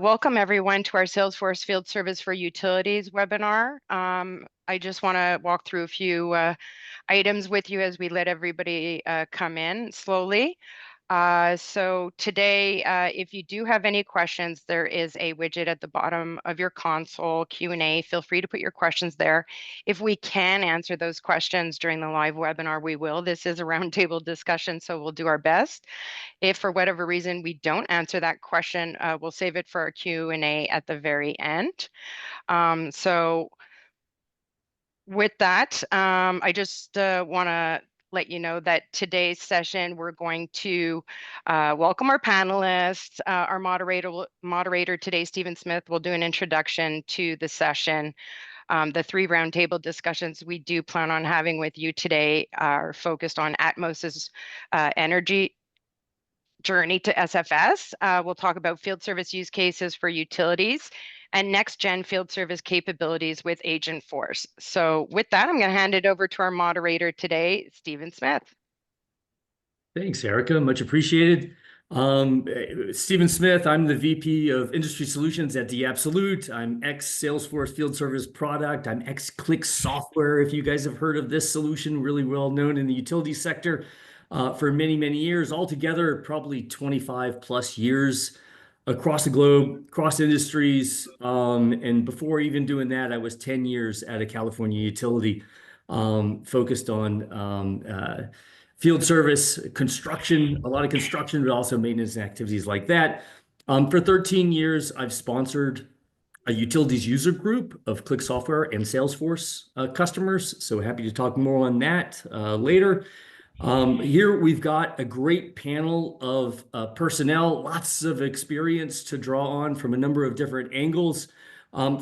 Welcome everyone to our Salesforce Field Service for Utilities webinar. I just want to walk through a few items with you as we let everybody come in slowly. So today, if you do have any questions, there is a widget at the bottom of your console, Q&A. Feel free to put your questions there. If we can answer those questions during the live webinar, we will. This is a roundtable discussion, so we'll do our best. If for whatever reason we don't answer that question, we'll save it for our Q&A at the very end. So with that, I just want to let you know that today's session, we're going to welcome our panelists. Our moderator today, Stephen Smith, will do an introduction to the session. The three roundtable discussions we do plan on having with you today are focused on Atmos's energy journey to SFS. We'll talk about field service use cases for utilities and next-gen field service capabilities with Agentforce. So with that, I'm going to hand it over to our moderator today, Stephen Smith. Thanks, Erica. Much appreciated. Stephen Smith, I'm the VP of Industry Solutions at The Absolute. I'm ex-Salesforce Field Service Product. I'm ex-Click Software, if you guys have heard of this solution, really well known in the utility sector for many, many years. Altogether, probably 25 plus years across the globe, across industries. And before even doing that, I was 10 years at a California utility focused on field service, construction, a lot of construction, but also maintenance and activities like that. For 13 years, I've sponsored a utilities user group of Click Software and Salesforce customers. So happy to talk more on that later. Here we've got a great panel of personnel, lots of experience to draw on from a number of different angles.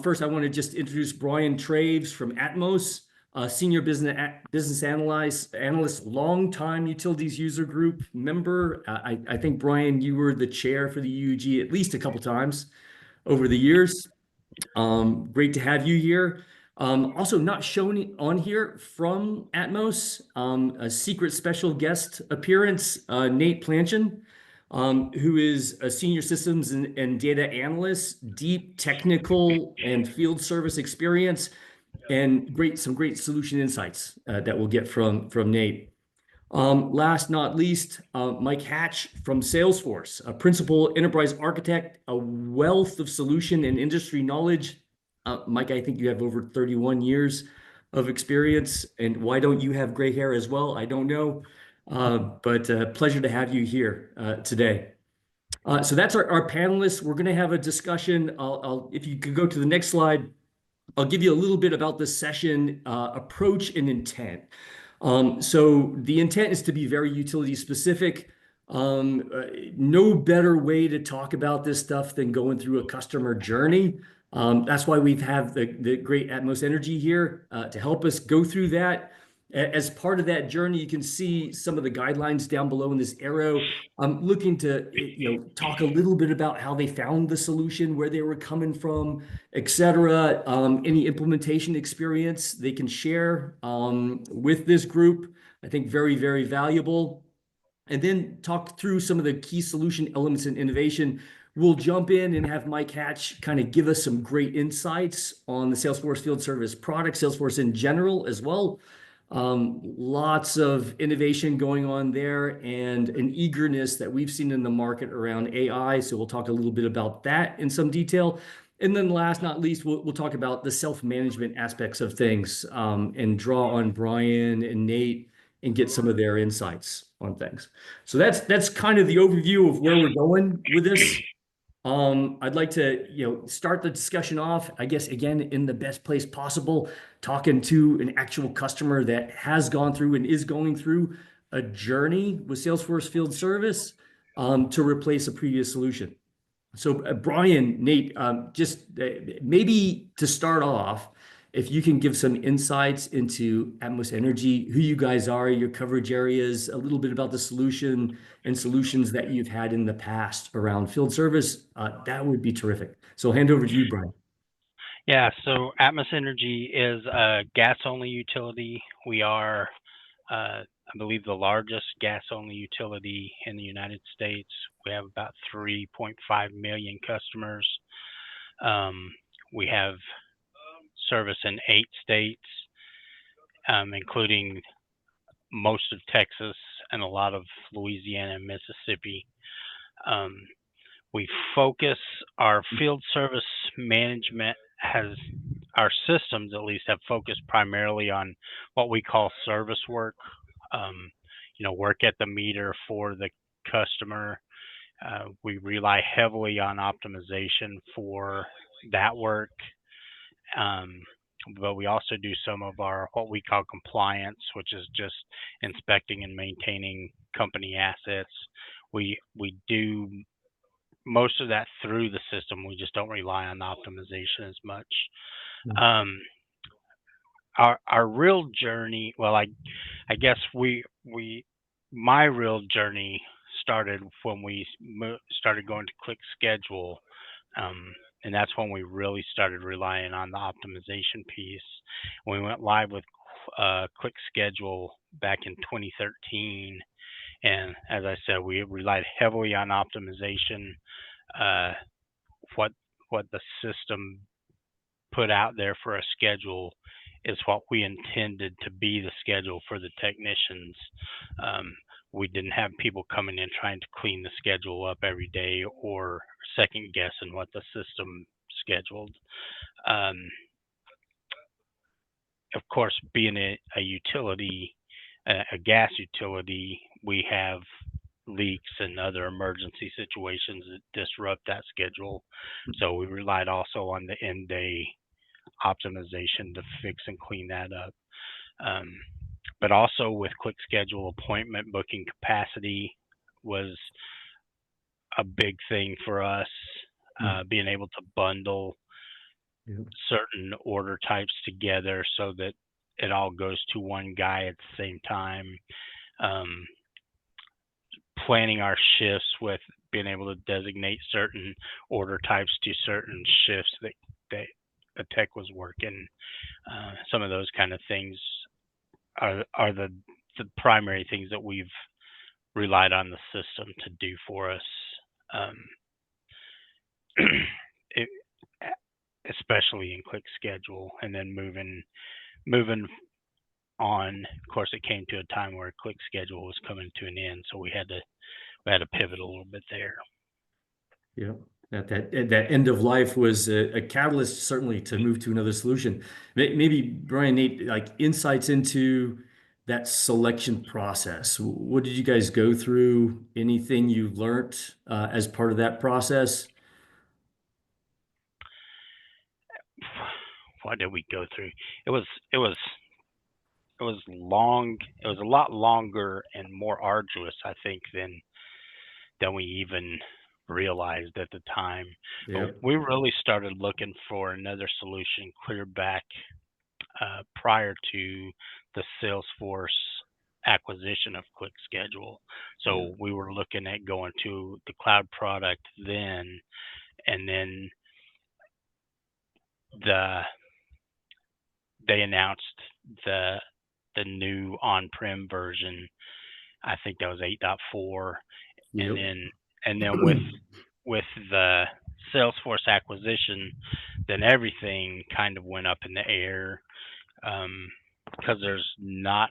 First, I want to just introduce Brian Traves from Atmos. Senior business analyst, longtime utilities user group member. I think, Brian, you were the chair for the UUG at least a couple times over the years. Great to have you here. Also not shown on here from Atmos, a secret special guest appearance, Nate Planchin, who is a senior systems and data analyst, deep technical and field service experience, and some great solution insights that we'll get from Nate. Last not least, Mike Hatch from Salesforce, a principal enterprise architect, a wealth of solution and industry knowledge. Mike, I think you have over 31 years of experience, and why don't you have gray hair as well? I don't know, but pleasure to have you here today. So that's our panelists. We're going to have a discussion. If you could go to the next slide. I'll give you a little bit about the session approach and intent. So the intent is to be very utility specific. No better way to talk about this stuff than going through a customer journey. That's why we have the great Atmos Energy here to help us go through that. As part of that journey, you can see some of the guidelines down below in this arrow. I'm looking to talk a little bit about how they found the solution, where they were coming from, etc. Any implementation experience they can share with this group. I think very, very valuable. And then talk through some of the key solution elements and innovation. We'll jump in and have Mike Hatch kind of give us some great insights on the Salesforce Field Service product, Salesforce in general as well. Lots of innovation going on there and an eagerness that we've seen in the market around AI. So we'll talk a little bit about that in some detail. And then last not least, we'll talk about the self-management aspects of things and draw on Brian and Nate and get some of their insights on things. So that's kind of the overview of where we're going with this. I'd like to, start the discussion off, I guess, again, in the best place possible, talking to an actual customer that has gone through and is going through a journey with Salesforce Field Service to replace a previous solution. So Brian, Nate, just maybe to start off, if you can give some insights into Atmos Energy, who you guys are, your coverage areas, a little bit about the solution and solutions that you've had in the past around field service, that would be terrific. So I'll hand over to you, Brian. Yeah, so Atmos Energy is a gas-only utility. We are I believe, the largest gas-only utility in the United States. We have about 3.5 million customers. Um, we have service in 8 states, including most of Texas and a lot of Louisiana and Mississippi. Um, we focus our field service management has our systems at least have focused primarily on what we call service work. Um, work at the meter for the customer. We rely heavily on optimization for that work. Um, but we also do some of our what we call compliance, which is just inspecting and maintaining company assets. We do most of that through the system. We just don't rely on optimization as much. Mm. Um, our real journey, well, I guess we my real journey started when we started going to Click Schedule, and that's when we really started relying on the optimization piece. We went live with Click Schedule back in 2013, and as I said, we relied heavily on optimization. Uh, what what the system put out there for a schedule is what we intended to be the schedule for the technicians. Um, we didn't have people coming in trying to clean the schedule up every day or second guessing what the system scheduled. Um, of course, being a utility, a gas utility, we have leaks and other emergency situations that disrupt that schedule. So we relied also on the end day optimization to fix and clean that up. Um, but also with Quick Schedule, appointment booking capacity was a big thing for us. Being able to bundle Yeah. certain order types together so that it all goes to one guy at the same time. Um, Planning our shifts with being able to designate certain order types to certain shifts that a tech was working. Some of those kind of things are the primary things that we've relied on the system to do for us. Um, it, Especially in Click Schedule, and then moving on. Of course, it came to a time where Click Schedule was coming to an end, so we had to pivot a little bit there. Yeah, that end of life was a catalyst certainly to move to another solution. Maybe Brian, Nate, like insights into that selection process. What did you guys go through? Anything you learned as part of that process? What did we go through? It was it was it was long. It was a lot longer and more arduous, I think, than we even realized at the time. But Yep. we really started looking for another solution clear back prior to the Salesforce acquisition of Quick Schedule. Yeah. So we were looking at going to the cloud product then, and then the they announced the the new on-prem version. I think that was 8.4, and Yep. then with the Salesforce acquisition, then everything kind of went up in the air, because there's not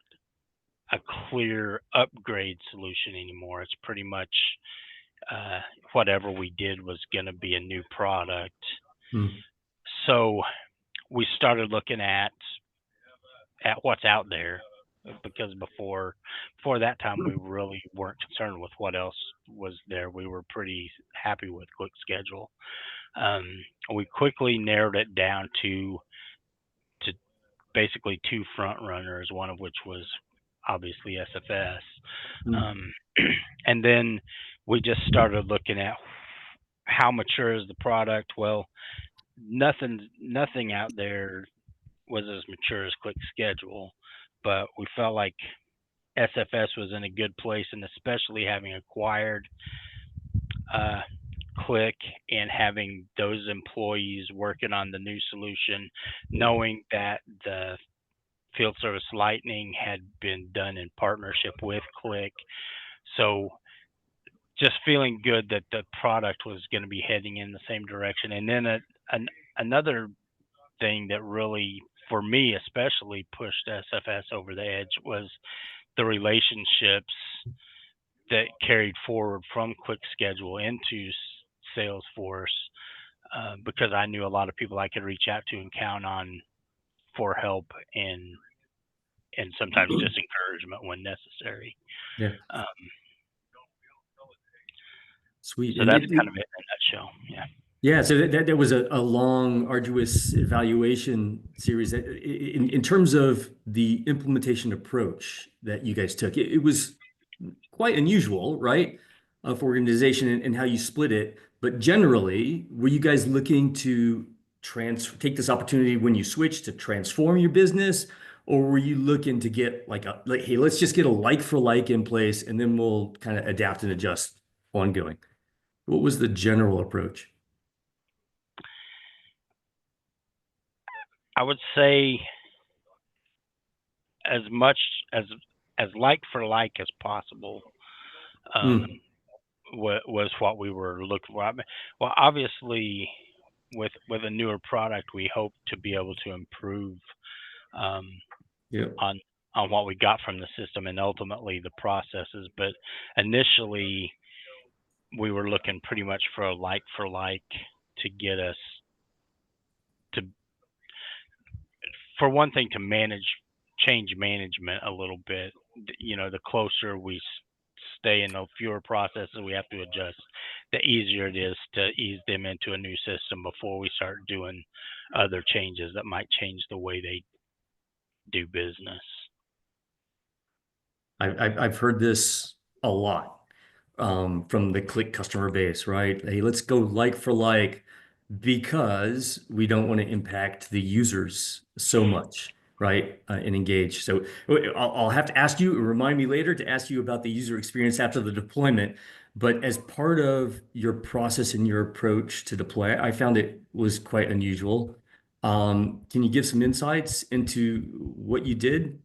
a clear upgrade solution anymore. It's pretty much whatever we did was going to be a new product. Mm. So we started looking at what's out there, because before that time we really weren't concerned with what else was there. We were pretty happy with Quick Schedule. Um, we quickly narrowed it down to basically two front runners, one of which was obviously SFS. Mm. Um, and then we just started looking at how mature is the product. Well, nothing out there was as mature as Quick Schedule, but we felt like SFS was in a good place, and especially having acquired uh, Click and having those employees working on the new solution, knowing that the Field Service Lightning had been done in partnership with Click. So just feeling good that the product was going to be heading in the same direction. And then another thing that really, for me especially, pushed SFS over the edge was the relationships that carried forward from Quick Schedule into Salesforce, because I knew a lot of people I could reach out to and count on for help and sometimes just encouragement when necessary. Yeah. Sweet. So that's kind of it in a nutshell. Yeah. Yeah, so that was a long, arduous evaluation series. In terms of the implementation approach that you guys took, it was quite unusual, right, for organization and how you split it. But generally, were you guys looking to take this opportunity when you switched to transform your business, or were you looking to get like hey, let's just get a like for like in place, and then we'll kind of adapt and adjust ongoing? What was the general approach? I would say as much as like for like as possible, Mm, was what we were looking for. I mean, well, obviously, with a newer product, we hope to be able to improve um, yeah. on what we got from the system and ultimately the processes. But initially, we were looking pretty much for a like for like to get us to, for one thing, to manage change management a little bit. The closer we stay in, the fewer processes we have to adjust, the easier it is to ease them into a new system before we start doing other changes that might change the way they do business. I've heard this a lot from the Click customer base, right? Hey, let's go like for like because we don't want to impact the users so much, right? And engage. So I'll have to ask you, remind me later to ask you about the user experience after the deployment. But as part of your process and your approach to deploy, I found it was quite unusual. Can you give some insights into what you did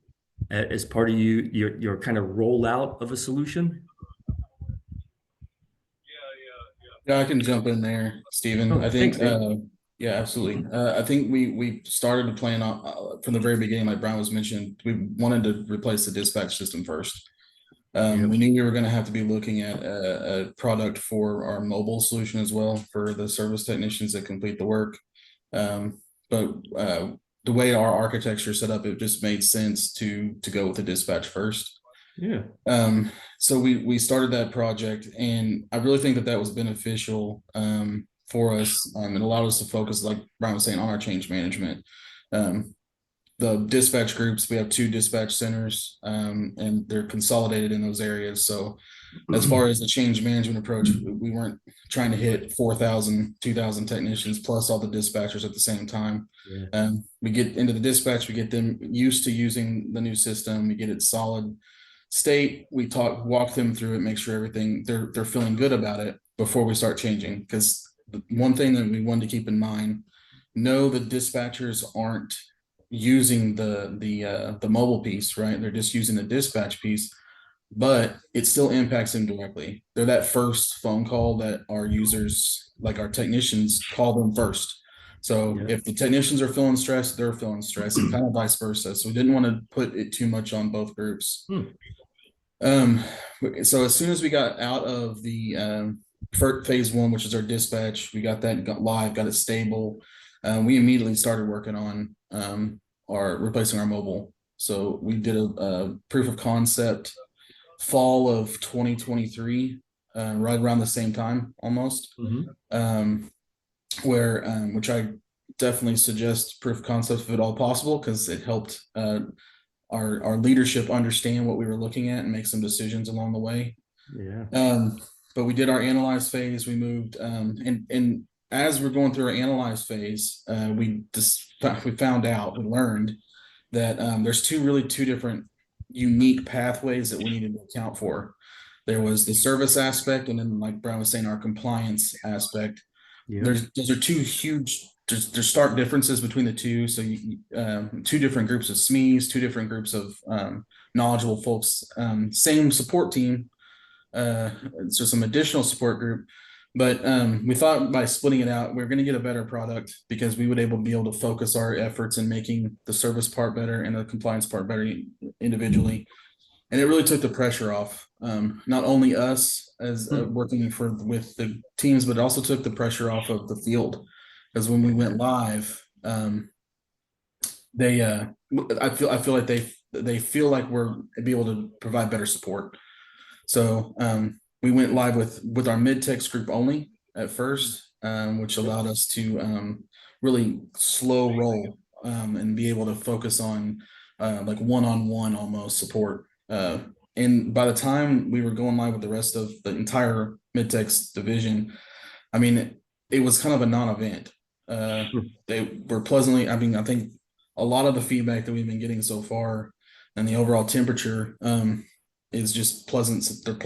as part of your kind of rollout of a solution? Yeah, I can jump in there, Stephen. Oh, I thanks, think, Dave. yeah, absolutely. I think we started the plan from the very beginning, like Brian was mentioned. We wanted to replace the dispatch system first. Yep. We knew we were going to have to be looking at a product for our mobile solution as well for the service technicians that complete the work. But the way our architecture set up, it just made sense to go with the dispatch first. Yeah. So we started that project, and I really think that was beneficial for us, and allowed us to focus, like Brian was saying, on our change management. The dispatch groups, we have 2 dispatch centers, and they're consolidated in those areas. So as far as the change management approach, we weren't trying to hit 4,000, 2,000 technicians plus all the dispatchers at the same time. Yeah. We get into the dispatch, we get them used to using the new system, we get it solid state, we walk them through it, make sure everything they're feeling good about it before we start changing. Because one thing that we wanted to keep in mind, no, the dispatchers aren't using the mobile piece, right? They're just using the dispatch piece, but it still impacts them directly. They're that first phone call that our users, like our technicians, call them first. So Yeah. if the technicians are feeling stressed, they're feeling stressed, and kind of vice versa. So we didn't want to put it too much on both groups. Hmm. So as soon as we got out of the phase 1, which is our dispatch, we got that live, got it stable. We immediately started working on our replacing our mobile. So we did a proof of concept fall of 2023, right around the same time almost. Mm-hmm. Which I definitely suggest proof of concept if at all possible, because it helped our leadership understand what we were looking at and make some decisions along the way. Yeah. But we did our analyze phase. We moved, and as we're going through our analyze phase, we learned that there's two different unique pathways that we needed to account for. There was the service aspect, and then, like Brian was saying, our compliance aspect. Yeah. Those are 2 huge there's stark differences between the two. So two different groups of SMEs, two different groups of knowledgeable folks. Same support team, so some additional support group. But we thought by splitting it out, we are going to get a better product because we would be able to focus our efforts in making the service part better and the compliance part better individually. And it really took the pressure off, not only us as working with the teams, but it also took the pressure off of the field. Because when we went live, I feel like they feel like we're be able to provide better support. So we went live with our mid-tex group only at first, which allowed us to really slow roll and be able to focus on like one-on-one almost support. And by the time we were going live with the rest of the entire mid-tex division, I mean, it was kind of a non-event. They were pleasantly, I mean, I think a lot of the feedback that we've been getting so far and the overall temperature is just pleasant. They're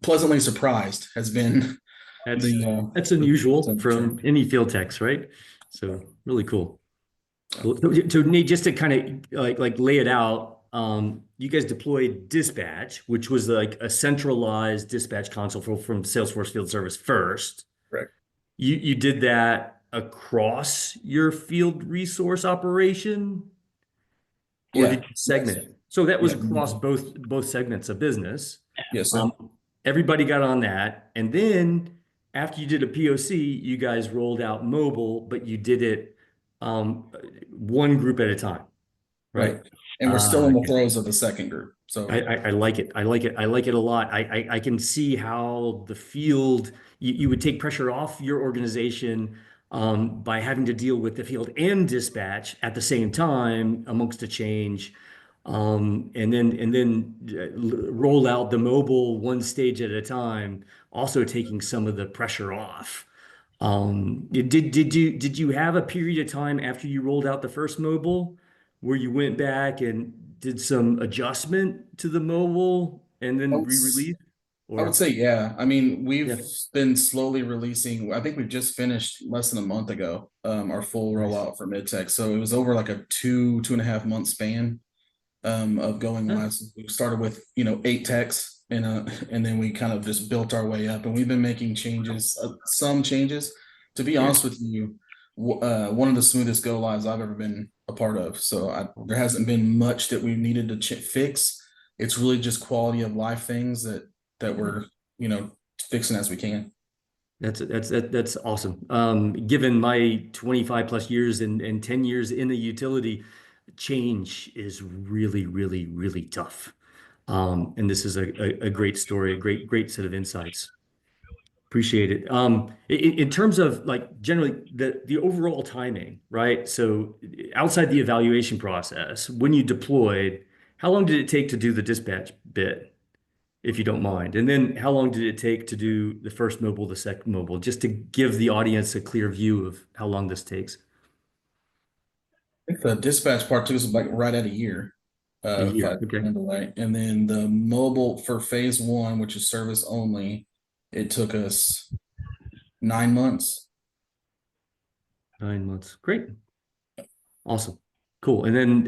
pleasantly surprised has been that's unusual from any field techs, right? So really cool. So Nate, just to kind of like lay it out, you guys deployed Dispatch, which was like a centralized dispatch console from Salesforce Field Service first. Correct. You did that across your field resource operation, or did you segment it? So that was across both segments of business. Yes, sir. Everybody got on that, and then after you did a POC, you guys rolled out mobile, but you did it one group at a time, right? And we're still in the throes of the second group. So I like it. I like it. I like it a lot. I can see how the field, you would take pressure off your organization by having to deal with the field and dispatch at the same time amongst a change. And then roll out the mobile one stage at a time, also taking some of the pressure off. Did you have a period of time after you rolled out the first mobile where you went back and did some adjustment to the mobile and then re-release? I would say, yeah. I mean, we've Yeah. been slowly releasing. I think we've just finished less than a month ago, our full rollout for mid-tech. So it was over like a 2.5 month span of going live. So we started with 8 techs and then we kind of just built our way up, and we've been making changes, some changes. To be honest with you, one of the smoothest go lives I've ever been a part of. So there hasn't been much that we needed to fix. It's really just quality of life things that we're fixing as we can. That's awesome. Given my 25 plus years and 10 years in the utility, change is really, really, really tough. And this is a great story, a great set of insights. Appreciate it. In terms of like generally the overall timing, right? So outside the evaluation process, when you deployed, how long did it take to do the dispatch bit, if you don't mind? And then how long did it take to do the first mobile, the second mobile, just to give the audience a clear view of how long this takes? I think the dispatch part took us like right at a year. A If year. I Okay. remember right. And then the mobile for phase 1, which is service only, it took us 9 months. 9 months. Great. Awesome. Cool. And then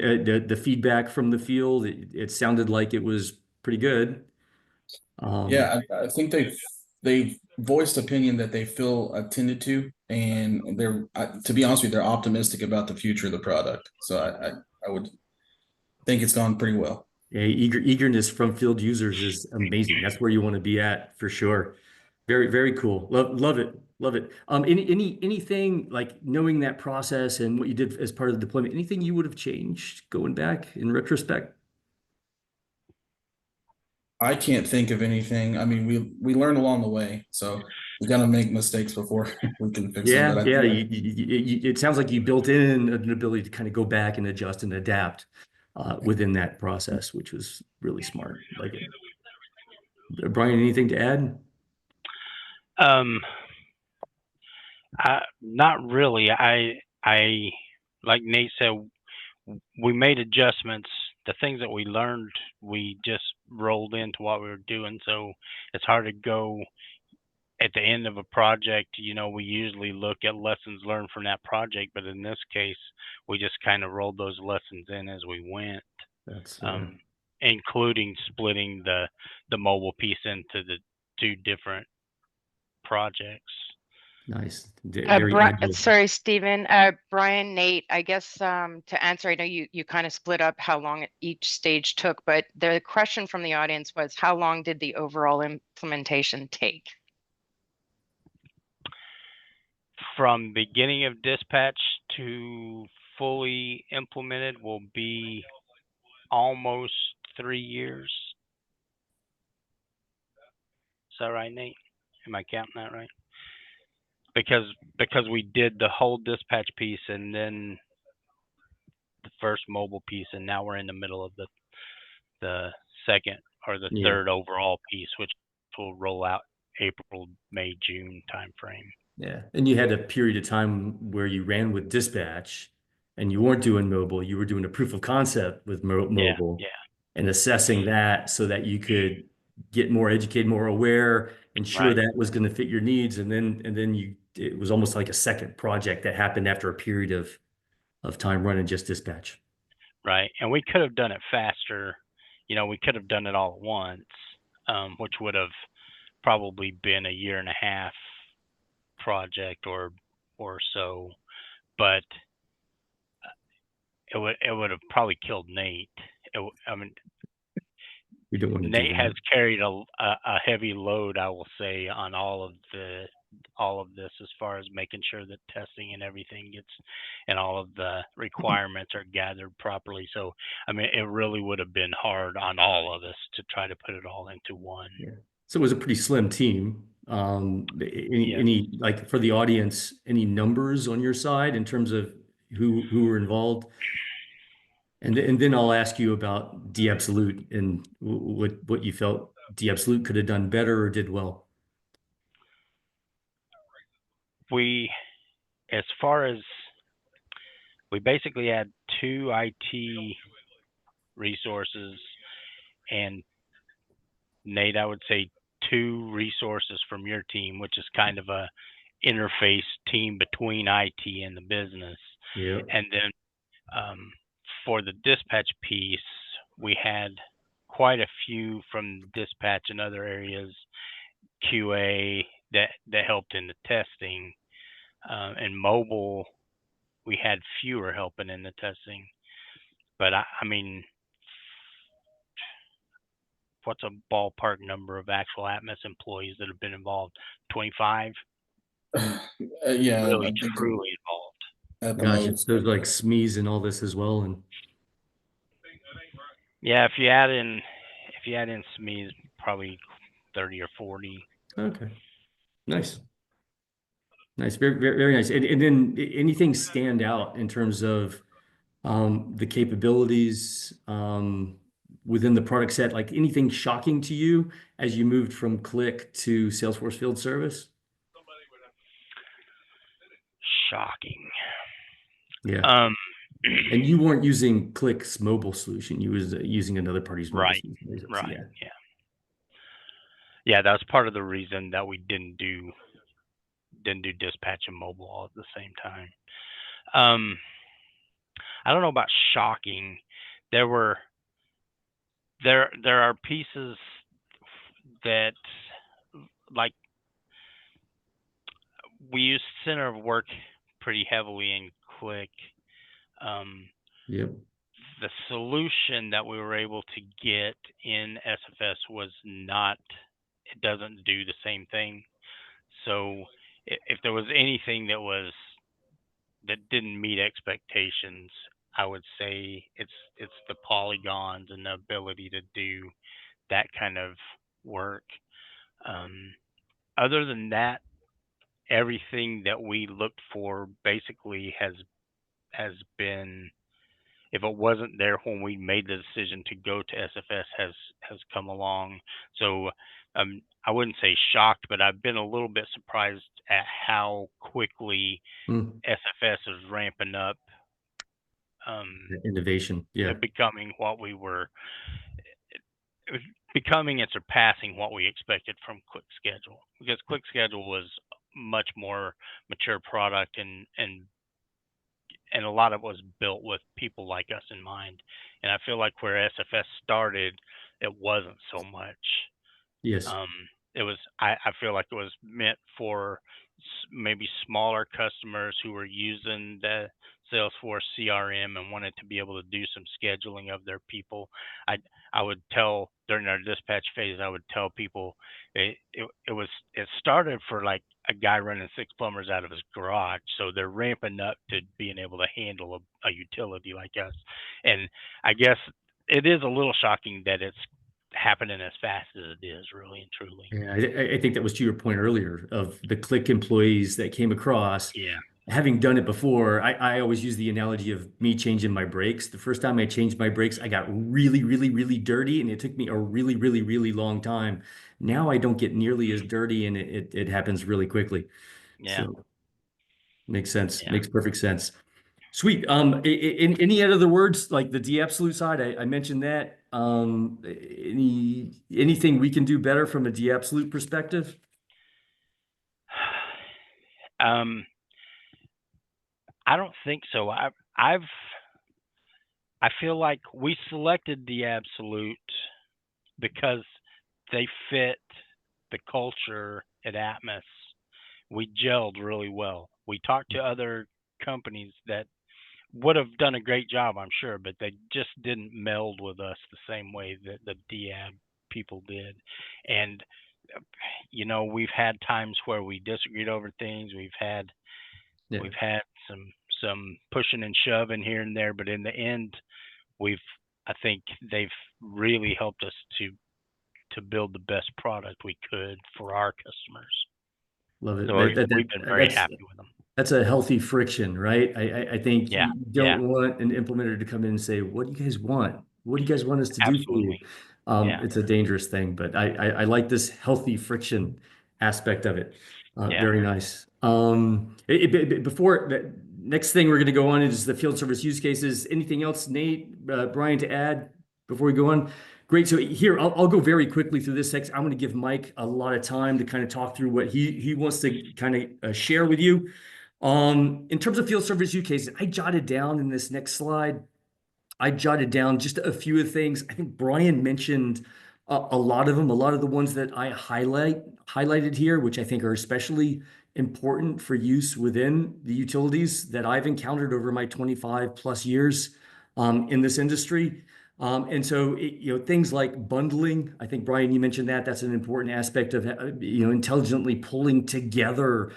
the feedback from the field, it sounded like it was pretty good. Yeah, I think they've voiced opinion that they feel attended to, and to be honest with you, they're optimistic about the future of the product. So I would think it's gone pretty well. Yeah, eagerness from field users is amazing. That's where you want to be at for sure. Very, very cool. Love it. Love it. Anything like knowing that process and what you did as part of the deployment, anything you would have changed going back in retrospect? I can't think of anything. I mean, we learn along the way, so we got to make mistakes before we can fix them. But Yeah. It sounds like you built in an ability to kind of go back and adjust and adapt within that process, which was really smart. Like it. Brian, anything to add? Not really. I like Nate said, we made adjustments. The things that we learned, we just rolled into what we were doing. So it's hard to go at the end of a project, we usually look at lessons learned from that project, but in this case, we just kind of rolled those lessons in as we went, That's including splitting the mobile piece into the two different projects. nice. Very agile. Sorry, Stephen. Brian, Nate, I guess to answer, I know you kind of split up how long each stage took, but the question from the audience was, how long did the overall implementation take? From beginning of dispatch to fully implemented will be almost 3 years. Is that right, Nate? Am I counting that right? Because we did the whole dispatch piece and then the first mobile piece, and now we're in the middle of the second or the third overall piece, which will roll out April, May, June timeframe. Yeah. And you had a period of time where you ran with dispatch and you weren't doing mobile, you were doing a proof of concept with mobile Yeah. and assessing that so that you could get more educated, more aware, ensure Right. that was going to fit your needs. And then it was almost like a second project that happened after a period of time running just dispatch. Right. And we could have done it faster. We could have done it all at once, which would have probably been a 1.5-year project or so, but it would have probably killed Nate. I mean, We don't want to do Nate that. has carried a heavy load, I will say, on all of this as far as making sure that testing and everything gets and all of the requirements are gathered properly. So, I mean, it really would have been hard on all of us to try to put it all into one. Yeah. So it was a pretty slim team. Any like for the audience, any numbers on your side in terms of who were involved? And then I'll ask you about D-Absolute and what you felt D-Absolute could have done better or did well. As far as we basically had 2 IT resources and Nate, I would say 2 resources from your team, which is kind of a interface team between IT and the business. Yeah. And then for the dispatch piece, we had quite a few from dispatch and other areas, QA that helped in the testing. And mobile, we had fewer helping in the testing. But I mean, what's a ballpark number of actual Atmos employees that have been involved? 25? Yeah, Really, truly involved. at the Gotcha. most. There's like SMEs and all this as well. And Yeah, if you add in SMEs, probably 30 or 40. okay. Nice. Nice. Very, very, very nice. And then anything stand out in terms of the capabilities within the product set, like anything shocking to you as you moved from Click to Salesforce Field Service? Shocking. Yeah. And you weren't using Click's mobile solution. You was using another party's mobile Right. solution. Right. Yeah. Yeah, that was part of the reason that we didn't do dispatch and mobile all at the same time. I don't know about shocking. There are pieces that, like, we use center of work pretty heavily in Click. Yep. The solution that we were able to get in SFS was not, it doesn't do the same thing. So if there was anything that didn't meet expectations, I would say it's the polygons and the ability to do that kind of work. Other than that, everything that we looked for basically has been, if it wasn't there when we made the decision to go to SFS, has come along. So I wouldn't say shocked, but I've been a little bit surprised at how quickly SFS is ramping up Innovation. Yeah. to becoming what we were. becoming and surpassing what we expected from Quick Schedule, because Quick Schedule was much more mature product, and a lot of it was built with people like us in mind. And I feel like where SFS started, it wasn't so much. Yes. Um, it was I feel like it was meant for maybe smaller customers who were using the Salesforce CRM and wanted to be able to do some scheduling of their people. I I would tell during our dispatch phase, I would tell people it started for like a guy running 6 plumbers out of his garage, so they're ramping up to being able to handle a utility like us. And I guess it is a little shocking that it's happening as fast as it is, really and truly. Yeah, I think that was to your point earlier of the click employees that came across. Yeah, Having done it before, I always use the analogy of me changing my brakes. The first time I changed my brakes, I got really, really, really dirty, and it took me a really, really, really long time. Now I don't get nearly as dirty, and it happens really quickly. yeah, So makes sense. yeah. Makes perfect sense. Sweet. In any other words, like the de-absolute side, I mentioned that. Anything we can do better from a de-absolute perspective? Um, I don't think so. I've I feel like we selected the absolute because they fit the culture at Atmos. We gelled really well. We talked to other companies that would have done a great job, I'm sure, but they just didn't meld with us the same way that the Diab people did. And we've had times where we disagreed over things. Yeah, We've had some pushing and shoving here and there, but in the end, we've I think they've really helped us to build the best product we could for our customers. love it. So we've been very happy with them. That's a healthy friction, right? I think Yeah, you yeah, don't want an implementer to come in and say, "What do you guys want? What do you guys want us to do for you?" absolutely. Yeah, It's a dangerous thing, but I like this healthy friction aspect of it. yeah. Very nice. Before the next thing we're going to go on is the field service use cases. Anything else, Nate, Brian, to add before we go on? Great. So here, I'll go very quickly through this section. I'm going to give Mike a lot of time to kind of talk through what he wants to kind of share with you. In terms of field service use cases, I jotted down in this next slide, I jotted down just a few of things. I think Brian mentioned a lot of them, a lot of the ones that I highlighted here, which I think are especially important for use within the utilities that I've encountered over my 25 plus years in this industry. And so, things like bundling, I think, Brian, you mentioned that. That's an important aspect of, intelligently pulling together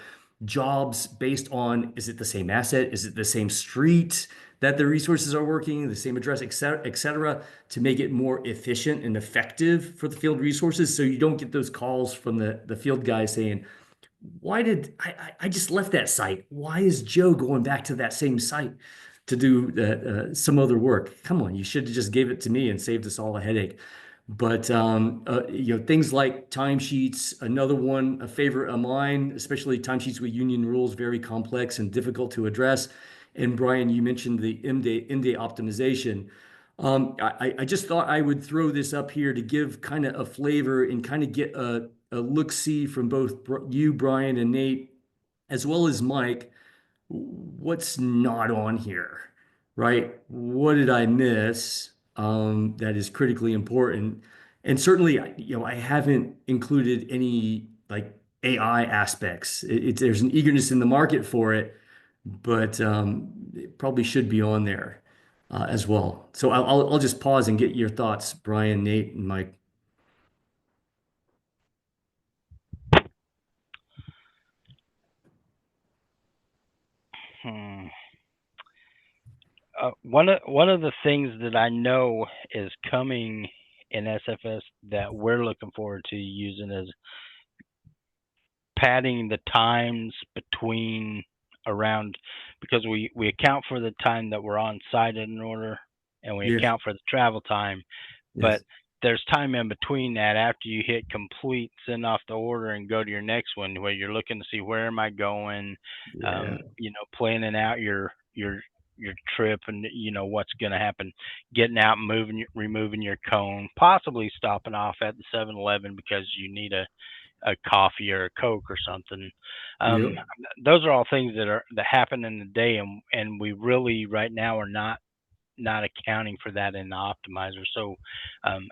jobs based on, is it the same asset? Is it the same street that the resources are working, the same address, et cetera, to make it more efficient and effective for the field resources. So you don't get those calls from the field guys saying, why did I just left that site? Why is Joe going back to that same site to do some other work? Come on, you should have just gave it to me and saved us all a headache. But things like timesheets, another one, a favorite of mine, especially timesheets with union rules, very complex and difficult to address. And Brian, you mentioned the in-day optimization. I just thought I would throw this up here to give kind of a flavor and kind of get a look-see from both you, Brian, and Nate, as well as Mike, what's not on here, right? What did I miss that is critically important? And certainly, I haven't included any like AI aspects. There's an eagerness in the market for it, but it probably should be on there as well. So I'll just pause and get your thoughts, Brian, Nate, and Mike. Hmm. One of the things that I know is coming in SFS that we're looking forward to using is padding the times between around, because we account for the time that we're on site in an order, and we Yes, account for the travel time, but yes, there's time in between that after you hit complete, send off the order, and go to your next one, where you're looking to see where am I going, yeah, planning out your your trip and you know what's going to happen, getting out and moving, removing your cone, possibly stopping off at the 7-Eleven because you need a coffee or a Coke or something. Um, Yep. those are all things that happen in the day, and we really right now are not accounting for that in the optimizer. So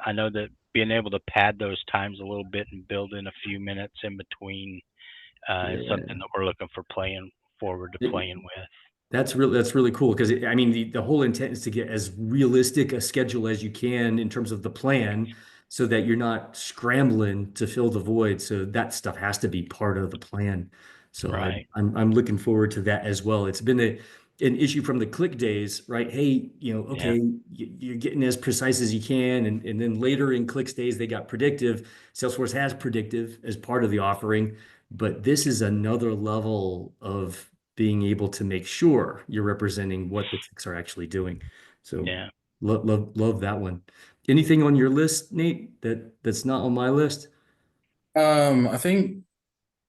I know that being able to pad those times a little bit and build in a few minutes in between is something Yeah. that we're looking for playing forward to playing with. That's really cool because I mean the whole intent is to get as realistic a schedule as you can in terms of the plan so that you're not scrambling to fill the void. So that stuff has to be part of the plan. So Right. I'm looking forward to that as well. It's been an issue from the click days, right? Hey, Yeah. okay, you're getting as precise as you can, and then later in clicks days they got predictive. Salesforce has predictive as part of the offering, but this is another level of being able to make sure you're representing what the ticks are actually doing. So Yeah. love that one. Anything on your list, Nate, that's not on my list? I think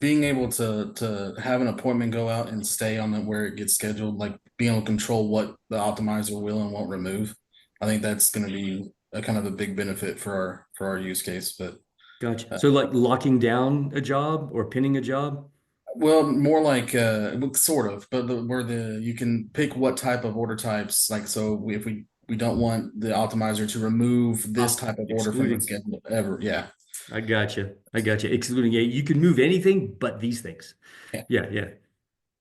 being able to have an appointment go out and stay on the where it gets scheduled, like being able to control what the optimizer will and won't remove. I think that's going to be a kind of a big benefit for our use case. But Gotcha. uh, So like locking down a job or pinning a job? well, more like well, sort of, but where the you can pick what type of order types. Like, so if we don't want the optimizer to remove this Oh, type of order from the excluding. schedule ever. Yeah. I gotcha. I gotcha. Excluding, yeah, you can move anything but these things. Yeah. Yeah, yeah.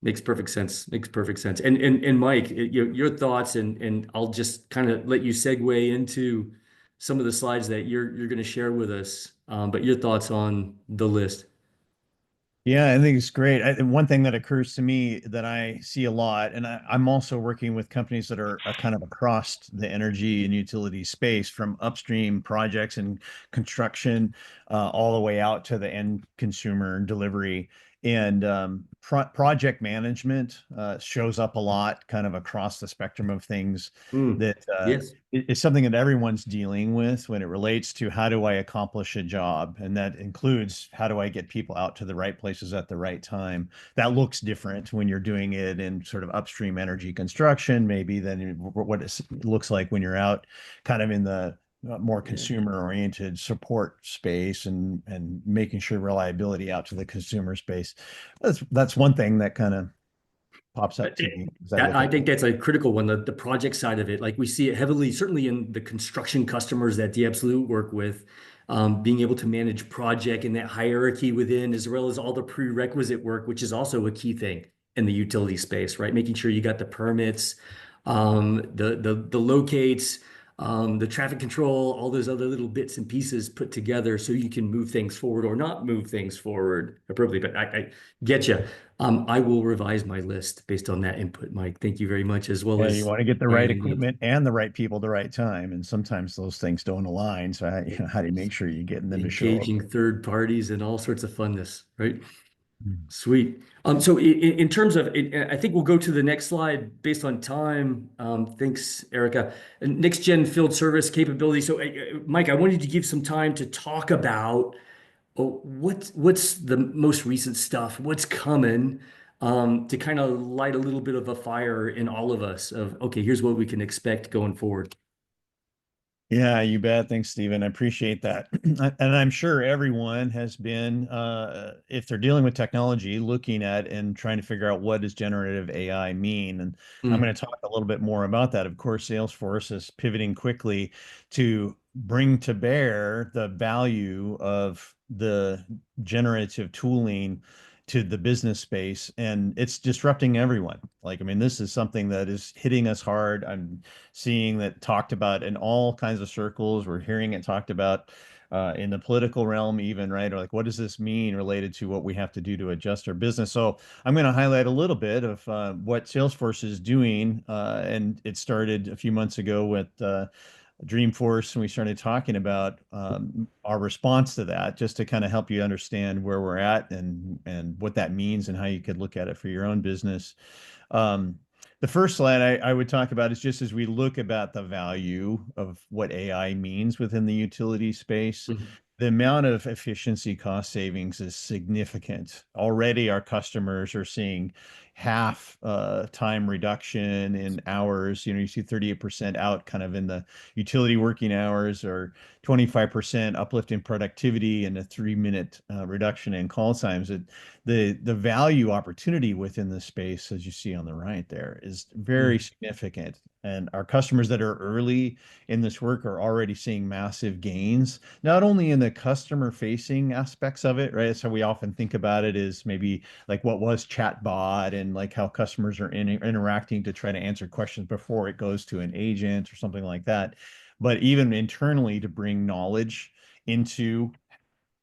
Makes perfect sense. Makes perfect sense. And Mike, your thoughts, and I'll just kind of let you segue into some of the slides that you're going to share with us. But your thoughts on the list. Yeah, I think it's great. One thing that occurs to me that I see a lot, and I'm also working with companies that are kind of across the energy and utility space, from upstream projects and construction, all the way out to the end consumer and delivery. And project management shows up a lot, kind of across the spectrum of things Mm, that yes. is something that everyone's dealing with when it relates to how do I accomplish a job, and that includes how do I get people out to the right places at the right time. That looks different when you're doing it in sort of upstream energy construction, maybe than what it looks like when you're out kind of in the more Yeah. consumer oriented support space, and making sure reliability out to the consumer space. That's one thing that kind of pops Uh, up to me as I That look I at think that's a critical one, the project side of it. Like we see it heavily, certainly in the construction customers that the Absolute work with, being able to manage project and that hierarchy within, as well as all the prerequisite work, which is also a key thing in the utility space, right? Making sure you got the permits, the locates, the traffic control, all those other little bits and pieces put together so you can move things forward or not move things forward appropriately. But I get you. I will revise my list based on that input, Mike. Thank you very much, as well Yeah, you as want to get the right finding the equipment and the right people at the right time, and sometimes those things don't align. So, how do you make sure you're getting them to show up? engaging third parties and all sorts of funness, right? Mm. Sweet. So in terms of, I think we'll go to the next slide based on time. Thanks, Erica. Next gen field service capability. So, Mike, I wanted to give some time to talk about what's the most recent stuff, what's coming, to kind of light a little bit of a fire in all of us of, okay, here's what we can expect going forward. Yeah, you bet. Thanks, Stephen. I appreciate that. And I'm sure everyone has been, if they're dealing with technology, looking at and trying to figure out what does generative AI mean. And I'm Mm, going to talk a little bit more about that. Of course, Salesforce is pivoting quickly to bring to bear the value of the generative tooling to the business space, and it's disrupting everyone. Like, I mean, this is something that is hitting us hard. I'm seeing that talked about in all kinds of circles. We're hearing it talked about in the political realm, even, right? Or like, what does this mean related to what we have to do to adjust our business? So I'm going to highlight a little bit of what Salesforce is doing. And it started a few months ago with Dreamforce, and we started talking about our response to that, just to kind of help you understand where we're at, and what that means and how you could look at it for your own business. Um, the first slide I would talk about is just as we look about the value of what AI means within the utility space. mhm. The amount of efficiency cost savings is significant. Already our customers are seeing, half time reduction in hours. You see 38% out kind of in the utility working hours, or 25% uplift in productivity, and a 3-minute reduction in call times. The value opportunity within the space, as you see on the right there, is very significant. And our customers that are early in this work are already seeing massive gains, not only in the customer facing aspects of it, right? So we often think about it as maybe like what was chatbot, and like how customers are interacting to try to answer questions before it goes to an agent or something like that. But even internally, to bring knowledge into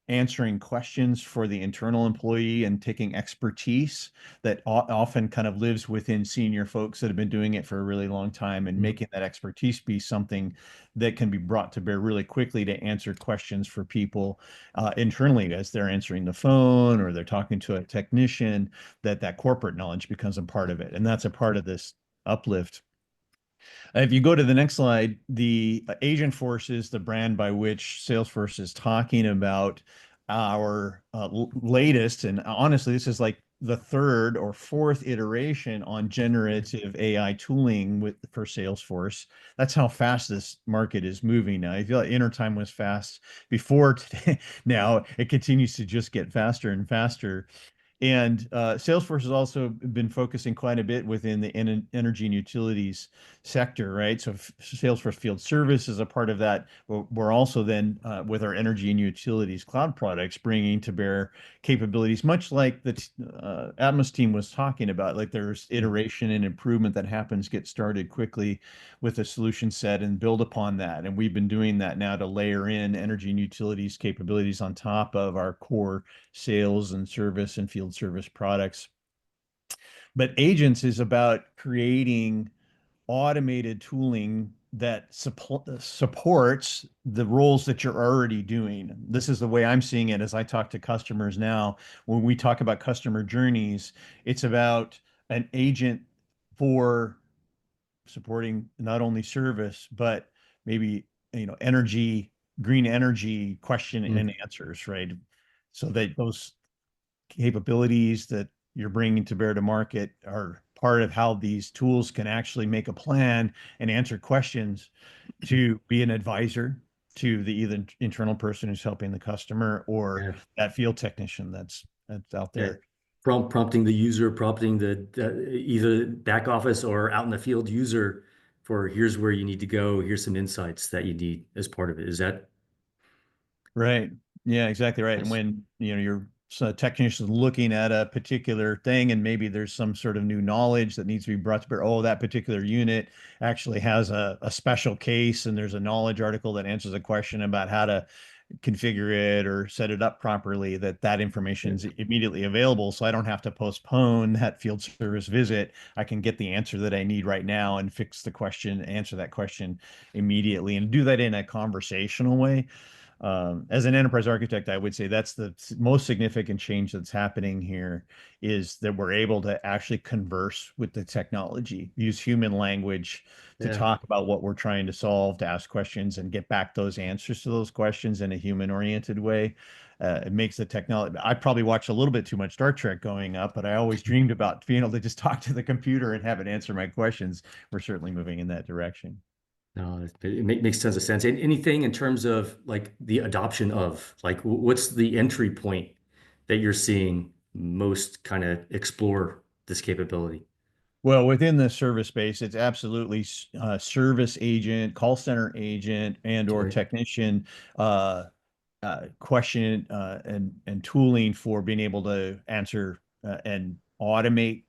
answering questions for the internal employee and taking expertise that often kind of lives within senior folks that have been doing it for a really long time, and making that expertise be something that can be brought to bear really quickly to answer questions for people internally as they're answering the phone or they're talking to a technician, that corporate knowledge becomes a part of it. And that's a part of this uplift. If you go to the next slide, the Agentforce is the brand by which Salesforce is talking about our latest, and honestly, this is like the third or fourth iteration on generative AI tooling for Salesforce. That's how fast this market is moving now. I feel like Intertime was fast before today. Now it continues to just get faster and faster. And Salesforce has also been focusing quite a bit within the energy and utilities sector, right? So Salesforce Field Service is a part of that. We're also then, with our energy and utilities cloud products, bringing to bear capabilities, much like the Atmos team was talking about. Like there's iteration and improvement that happens, get started quickly with a solution set and build upon that. And we've been doing that now to layer in energy and utilities capabilities on top of our core sales and service and field service products. But agents is about creating automated tooling that supports the roles that you're already doing. This is the way I'm seeing it as I talk to customers now. When we talk about customer journeys, it's about an agent for supporting not only service, but maybe, energy, green energy question and answers, right? So that those capabilities that you're bringing to bear to market are part of how these tools can actually make a plan and answer questions, to be an advisor to the either internal person who's helping the customer, or that field technician that's out there. Prompting the user, prompting the either back office or out in the field user for, here's where you need to go, here's some insights that you need as part of it. Is that right? Yeah, exactly right. And when your technician is looking at a particular thing, and maybe there's some sort of new knowledge that needs to be brought to bear. Oh, that particular unit actually has a special case, and there's a knowledge article that answers a question about how to configure it or set it up properly, that information is immediately available. So I don't have to postpone that field service visit. I can get the answer that I need right now and fix the question, answer that question immediately, and do that in a conversational way. As an enterprise architect, I would say that's the most significant change that's happening here, is that we're able to actually converse with the technology, use human language to talk about what we're trying to solve, to ask questions and get back those answers to those questions in a human-oriented way. It makes the technology. I probably watched a little bit too much Star Trek growing up, but I always dreamed about being able to just talk to the computer and have it answer my questions. We're certainly moving in that direction. No, it makes tons of sense. And anything in terms of like the adoption of, like, what's the entry point that you're seeing most kind of explore this capability? Well, within the service space, it's absolutely service agent, call center agent, and or Totally. technician question and tooling for being able to answer and automate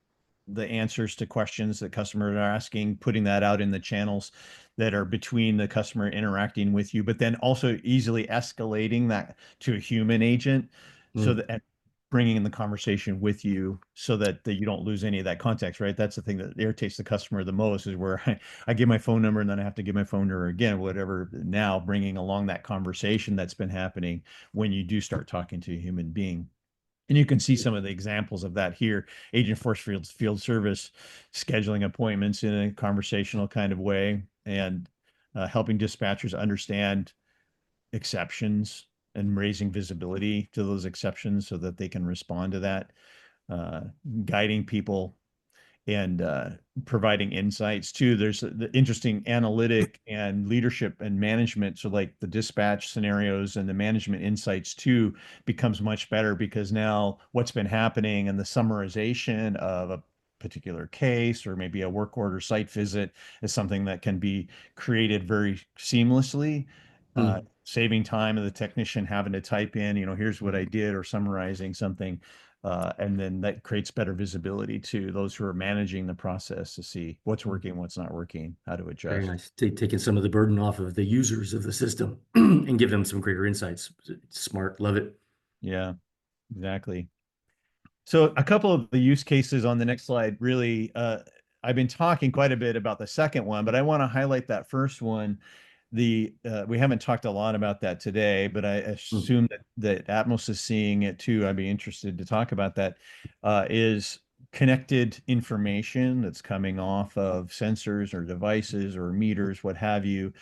the answers to questions that customers are asking, putting that out in the channels that are between the customer interacting with you, but then also easily escalating that to a human agent, so that and bringing in the conversation with you, so that you don't lose any of that context, right? That's the thing that irritates the customer the most, is where I give my phone number and then I have to give my phone number again, whatever. Now bringing along that conversation that's been happening when you do start talking to a human being. And you can see some of the examples of that here. Agentforce field service, scheduling appointments in a conversational kind of way, and helping dispatchers understand exceptions and raising visibility to those exceptions so that they can respond to that. Guiding people and providing insights too. There's the interesting analytic and leadership and management. So like the dispatch scenarios and the management insights too becomes much better, because now what's been happening and the summarization of a particular case or maybe a work order site visit is something that can be created very seamlessly, saving time of the technician having to type in, here's what I did, or summarizing something. And then that creates better visibility to those who are managing the process to see what's working, what's not working, how to Very adjust. nice. Taking some of the burden off of the users of the system and give them some greater insights. Smart. Love it. Yeah, exactly. So a couple of the use cases on the next slide, really, I've been talking quite a bit about the second one, but I want to highlight that first one. We haven't talked a lot about that today, but I assume that Atmos is seeing it too. I'd be interested to talk about that. Is connected information that's coming off of sensors or devices or meters, what have you,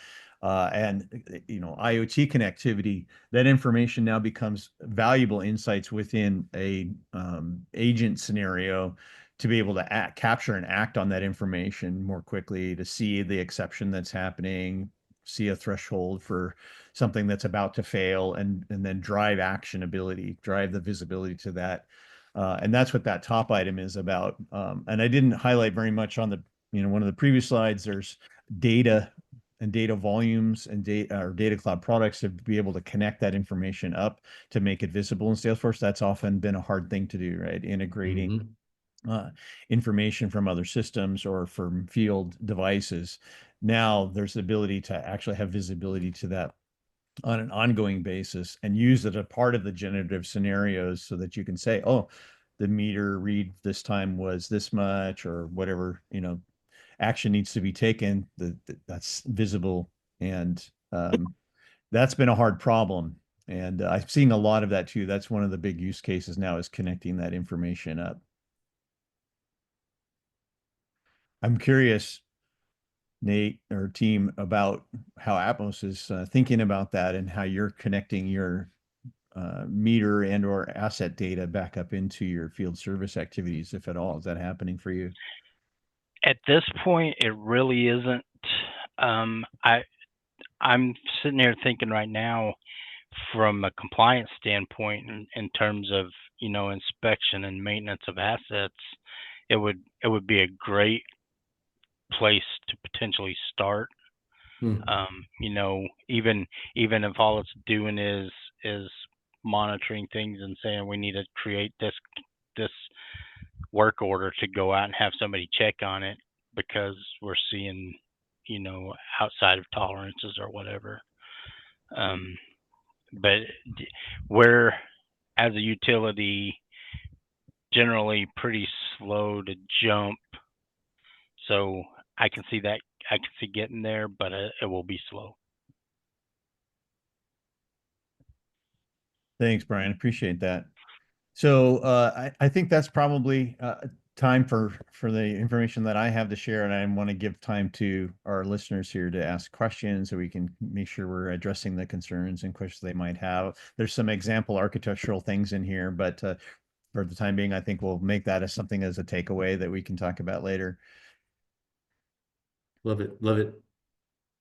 and IoT connectivity. That information now becomes valuable insights within a agent scenario to be able to capture and act on that information more quickly, to see the exception that's happening, see a threshold for something that's about to fail, and then drive actionability, drive the visibility to that. And that's what that top item is about. And I didn't highlight very much on the, one of the previous slides. There's data and data volumes and data cloud products to be able to connect that information up to make it visible in Salesforce. That's often been a hard thing to do, right? Integrating information from other systems or from field devices. Now there's the ability to actually have visibility to that on an ongoing basis and use it as a part of the generative scenarios, so that you can say, oh, the meter read this time was this much, or whatever, action needs to be taken, that's visible. And that's been a hard problem. And I've seen a lot of that too. That's one of the big use cases now, is connecting that information up. I'm curious, Nate or team, about how Atmos is thinking about that, and how you're connecting your meter and or asset data back up into your field service activities, if at all. Is that happening for you? At this point, it really isn't. I'm sitting here thinking right now from a compliance standpoint, in terms of inspection and maintenance of assets, it would be a great place to potentially start. Even if all it's doing is monitoring things and saying we need to create this work order to go out and have somebody check on it because we're seeing outside of tolerances or whatever. But we're, as a utility, generally pretty slow to jump, so I can see getting there, but it will be slow. Thanks, Brian. Appreciate that. So I think that's probably time for the information that I have to share, and I want to give time to our listeners here to ask questions, so we can make sure we're addressing the concerns and questions they might have. There's some example architectural things in here, but for the time being, I think we'll make that as something as a takeaway that we can talk about later. Love it. Love it.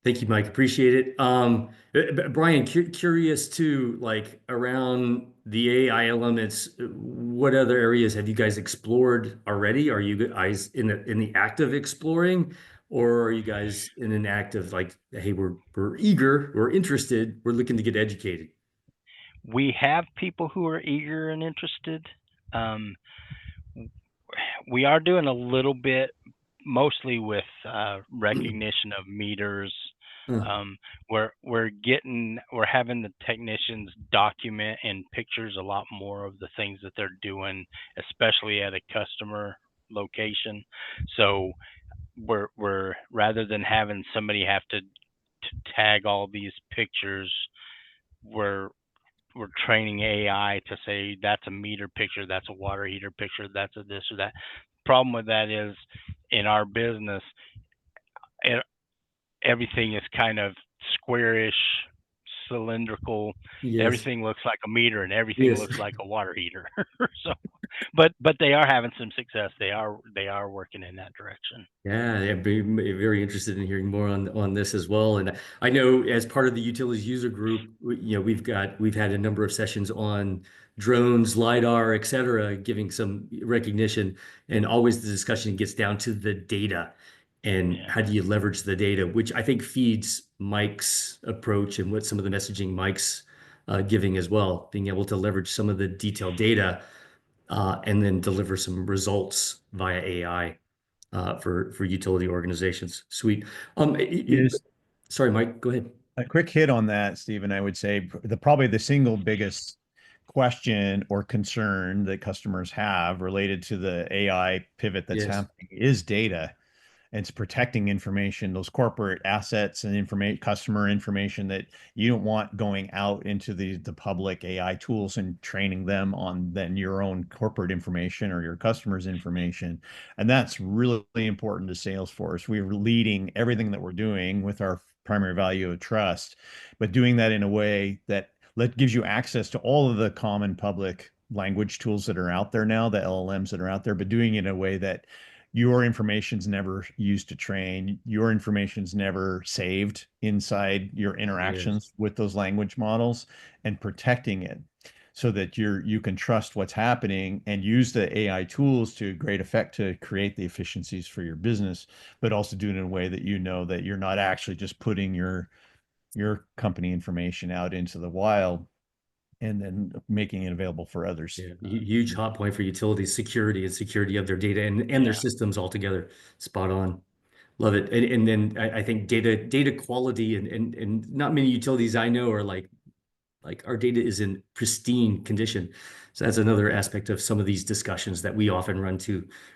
Thank you, Mike. Appreciate it. Brian, curious too, like around the AI elements, what other areas have you guys explored already? Are you guys in the act of exploring, or are you guys in an act of like, hey, we're eager, we're interested, we're looking to get educated? We have people who are eager and interested. We are doing a little bit, mostly with recognition of meters. We're having the technicians document in pictures a lot more of the things that they're doing, especially at a customer location. So we're rather than having somebody have to tag all these pictures, we're training AI to say that's a meter picture, that's a water heater picture, that's a this or that. Problem with that is, in our business, everything is kind of squarish, cylindrical. Yes. Everything looks like a meter, and everything looks like a water heater. So but they are having some success. They are working in that direction. Yeah, I'd be very interested in hearing more on this as well. And I know as part of the utilities user group, we've had a number of sessions on drones, LiDAR, et cetera, giving some recognition. And always the discussion gets down to the data and Yeah. how do you leverage the data, which I think feeds Mike's approach and what some of the messaging Mike's giving as well, being able to leverage some of the detailed data and then deliver some results via AI for utility organizations. Sweet. Is Sorry, Mike, go ahead. a quick hit on that, Stephen. I would say probably the single biggest question or concern that customers have related to the AI pivot that's Yes. happening is data. It's protecting information, those corporate assets and information, customer information that you don't want going out into the public AI tools and training them on then your own corporate information or your customers' information. And that's really important to Salesforce. We're leading everything that we're doing with our primary value of trust, but doing that in a way that gives you access to all of the common public language tools that are out there now, the LLMs that are out there, but doing it in a way that your information's never used to train, your information's never saved inside your interactions Yes. with those language models, and protecting it so that you can trust what's happening and use the AI tools to great effect to create the efficiencies for your business, but also do it in a way that you know that you're not actually just putting your company information out into the wild and then making it available for others. Yeah. Huge hot point for utilities, security and security of their data and their Yeah. systems altogether. Spot on. Love it. And then I think data quality and not many utilities I know are like our data is in pristine condition. So that's another aspect of some of these discussions that we often run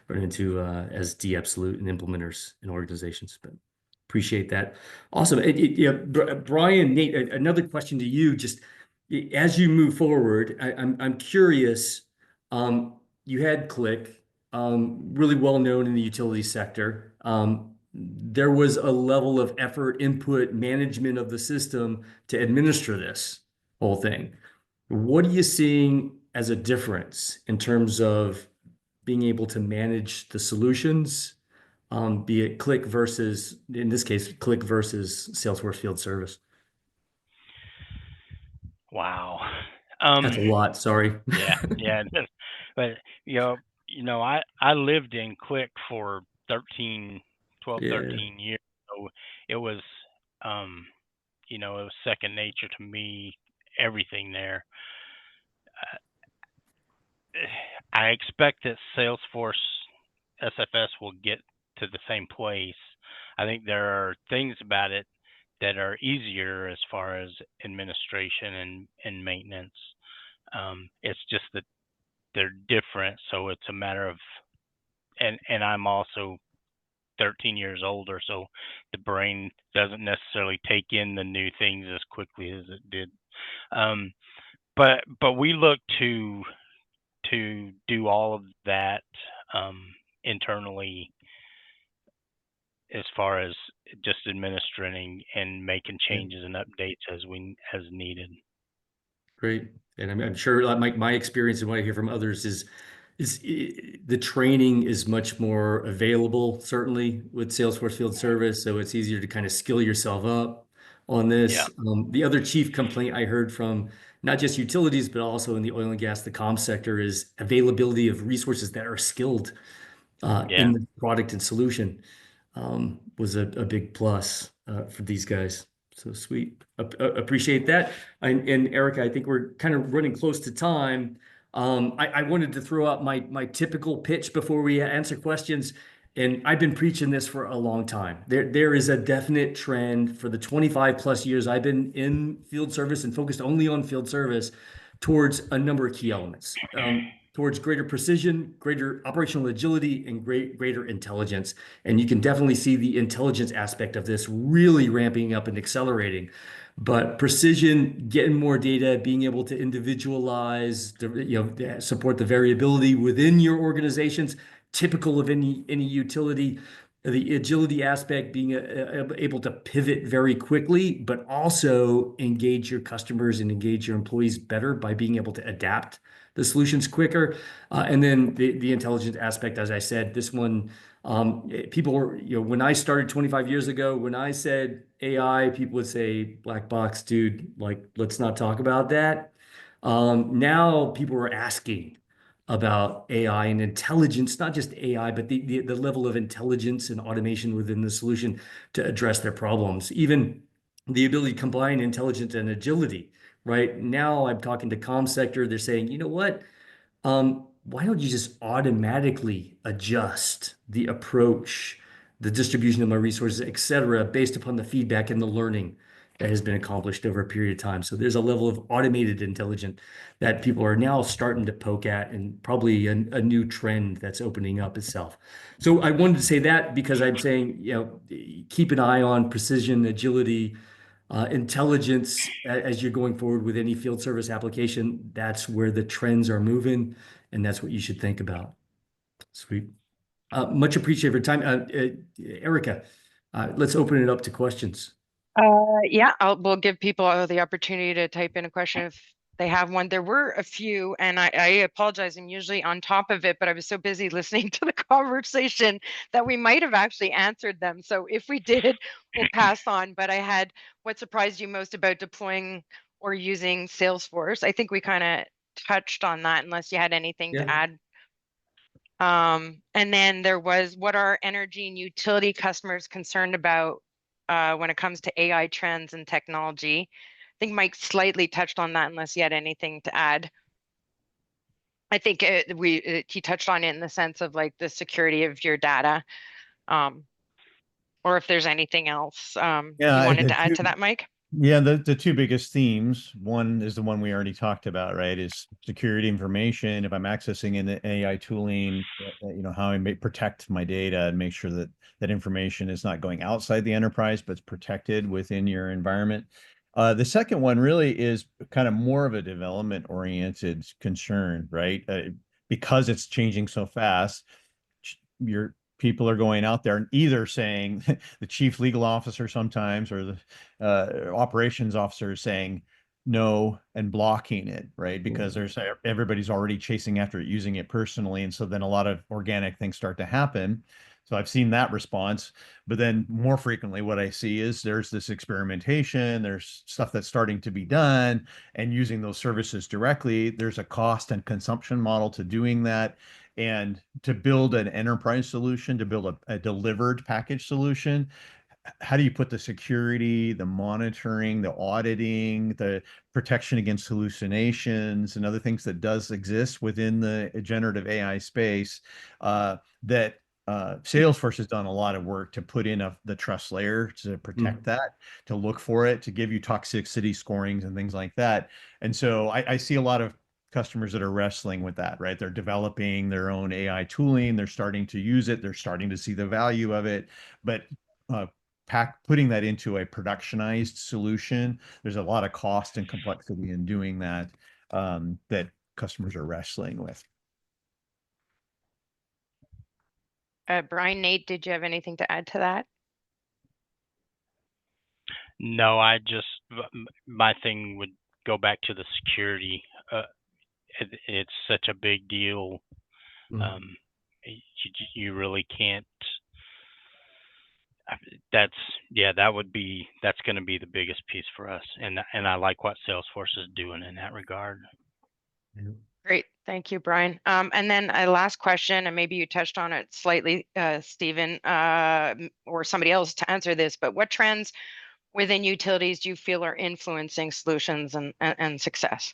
into as D absolute and implementers in organizations. But appreciate that. Awesome. Yeah, Brian, Nate, another question to you. Just as you move forward, I'm curious. You had Click, really well known in the utility sector. There was a level of effort, input, management of the system to administer this whole thing. What are you seeing as a difference in terms of being able to manage the solutions, be it Click versus, in this case, Click versus Salesforce Field Service? Wow. That's a lot. Sorry. Yeah, yeah. But I lived in Click for 12, Yeah. 13 years. So it was, um, it was second nature to me. Everything there. I expect that Salesforce SFS will get to the same place. I think there are things about it that are easier as far as administration and maintenance. It's just that they're different, so it's a matter of and I'm also 13 years older, so the brain doesn't necessarily take in the new things as quickly as it did. Um, but we look to do all of that internally as far as just administering and making Yeah. changes and updates as needed. Great. And I'm sure my experience and what I hear from others is the training is much more available, certainly with Salesforce Field Service. So it's easier to kind of skill yourself up on Yeah, this. The other chief complaint I heard from not just utilities, but also in the oil and gas, the comm sector is availability of resources that are skilled yeah. in the product and solution was a big plus for these guys. So sweet. Appreciate that. And Erica, I think we're kind of running close to time. I wanted to throw out my typical pitch before we answer questions. And I've been preaching this for a long time. There is a definite trend for the 25 plus years I've been in field service and focused only on field service towards a number of key elements. Towards greater precision, greater operational agility, and greater intelligence. And you can definitely see the intelligence aspect of this really ramping up and accelerating. But precision, getting more data, being able to individualize, support the variability within your organizations, typical of any utility. The agility aspect, being able to pivot very quickly, but also engage your customers and engage your employees better by being able to adapt the solutions quicker. And then the intelligent aspect, as I said, this one, people were, when I started 25 years ago, when I said AI, people would say, black box, dude, like, let's not talk about that. Now people are asking about AI and intelligence, not just AI, but the level of intelligence and automation within the solution to address their problems. Even the ability to combine intelligence and agility, right? Now I'm talking to comm sector, they're saying, you know what? Why don't you just automatically adjust the approach, the distribution of my resources, et cetera, based upon the feedback and the learning that has been accomplished over a period of time? So there's a level of automated intelligence that people are now starting to poke at, and probably a new trend that's opening up itself. So I wanted to say that because I'm saying, keep an eye on precision, agility, intelligence as you're going forward with any field service application. That's where the trends are moving, and that's what you should think about. Sweet. Much appreciated for your time. Erica, let's open it up to questions. Yeah, we'll give people the opportunity to type in a question if they have one. There were a few, and I apologize. I'm usually on top of it, but I was so busy listening to the conversation that we might have actually answered them. So if we did, we'll pass on. But I had, what surprised you most about deploying or using Salesforce? I think we kind of touched on that, unless you had anything Yeah. to add. And then there was, what are energy and utility customers concerned about when it comes to AI trends and technology? I think Mike slightly touched on that, unless you had anything to add. I think he touched on it in the sense of like the security of your data, or if there's anything else Yeah, you wanted to add to that, Mike. Yeah, the two biggest themes, one is the one we already talked about, right? Is security information. If I'm accessing an AI tooling, how I may protect my data and make sure that that information is not going outside the enterprise, but it's protected within your environment. The second one really is kind of more of a development-oriented concern, right? Because it's changing so fast, your people are going out there and either saying the chief legal officer sometimes, or the operations officer is saying no and blocking it, right? Because there's everybody's already chasing after it, using it personally. And so then a lot of organic things start to happen. So I've seen that response, but then more frequently what I see is there's this experimentation, there's stuff that's starting to be done, and using those services directly, there's a cost and consumption model to doing that. And to build an enterprise solution, to build a delivered package solution, how do you put the security, the monitoring, the auditing, the protection against hallucinations and other things that does exist within the generative AI space, that Salesforce has done a lot of work to put in the trust layer to protect that, to look for it, to give you toxicity scorings and things like that. And so I see a lot of customers that are wrestling with that, right? They're developing their own AI tooling. They're starting to use it. They're starting to see the value of it. But putting that into a productionized solution, there's a lot of cost and complexity in doing that, that customers are wrestling with. Brian, Nate, did you have anything to add to that? No, my thing would go back to the security. It's such a big deal. You really can't. That's going to be the biggest piece for us, and I like what Salesforce is doing in that regard. Great, thank you, Brian. And then a last question, and maybe you touched on it slightly, Stephen, or somebody else to answer this, but what trends within utilities do you feel are influencing solutions and success?